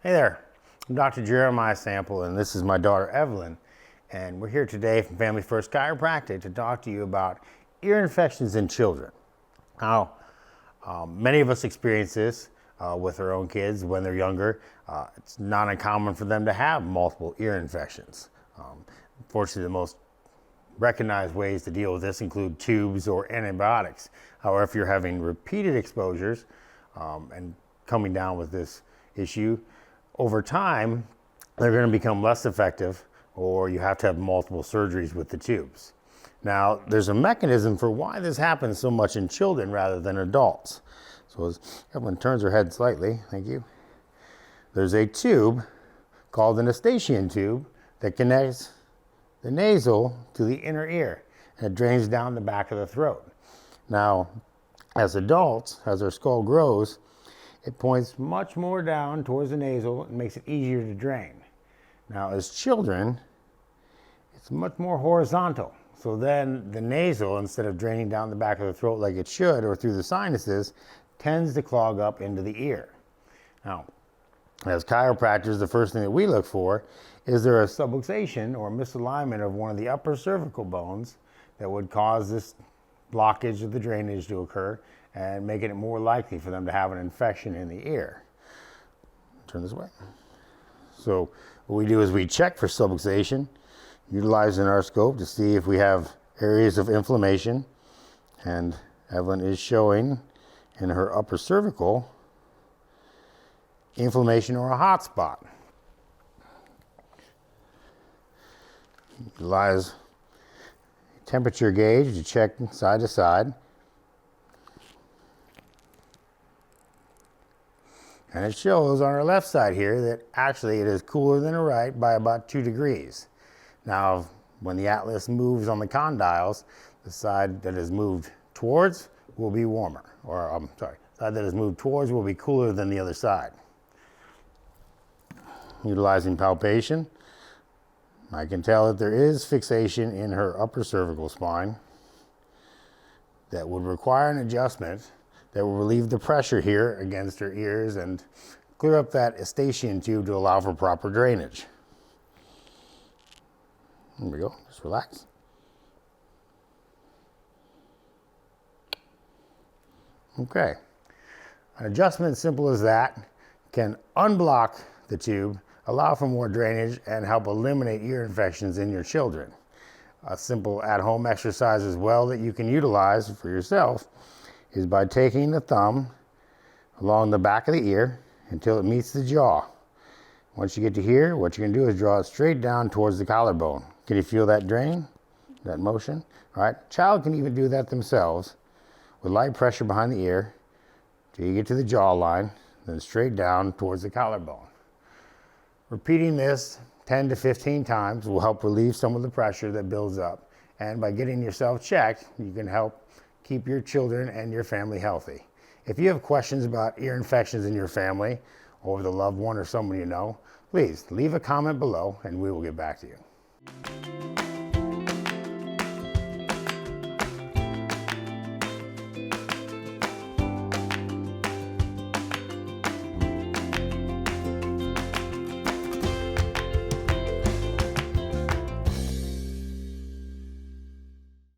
Hey there, I'm Dr. Jeremiah Sample, and this is my daughter Evelyn, and we're here today from Family First Chiropractic to talk to you about ear infections in children. Now, many of us experience this with our own kids when they're younger. It's not uncommon for them to have multiple ear infections. Unfortunately, the most recognized ways to deal with this include tubes or antibiotics. However, if you're having repeated exposures and coming down with this issue, over time, they're going to become less effective, or you have to have multiple surgeries with the tubes. Now, there's a mechanism for why this happens so much in children rather than adults. So as Evelyn turns her head slightly, thank you, there's a tube called an Eustachian tube that connects the nasal to the inner ear, and it drains down the back of the throat. Now, as adults, as our skull grows, it points much more down towards the nasal and makes it easier to drain. Now, as children, it's much more horizontal. So then the nasal, instead of draining down the back of the throat like it should or through the sinuses, tends to clog up into the ear. Now, as chiropractors, the first thing that we look for is there a subluxation or misalignment of one of the upper cervical bones that would cause this blockage of the drainage to occur and making it more likely for them to have an infection in the ear. Turn this way. So what we do is we check for subluxation, utilizing our scope to see if we have areas of inflammation, and Evelyn is showing in her upper cervical inflammation or a hot spot. Utilize temperature gauge to check side to side. And it shows on our left side here that actually it is cooler than the right by about 2 degrees. Now, when the atlas moves on the condyles, the side that is moved towards will be warmer, or the side that is moved towards will be cooler than the other side. Utilizing palpation, I can tell that there is fixation in her upper cervical spine that would require an adjustment that will relieve the pressure here against her ears and clear up that Eustachian tube to allow for proper drainage. There we go, just relax. Okay, an adjustment simple as that can unblock the tube, allow for more drainage, and help eliminate ear infections in your children. A simple at-home exercise as well that you can utilize for yourself is by taking the thumb along the back of the ear until it meets the jaw. Once you get to here, what you're going to do is draw it straight down towards the collarbone. Can you feel that drain, that motion? All right, child can even do that themselves with light pressure behind the ear till you get to the jawline, then straight down towards the collarbone. Repeating this 10 to 15 times will help relieve some of the pressure that builds up. And by getting yourself checked, you can help keep your children and your family healthy. If you have questions about ear infections in your family or with a loved one or someone you know, please leave a comment below and we will get back to you.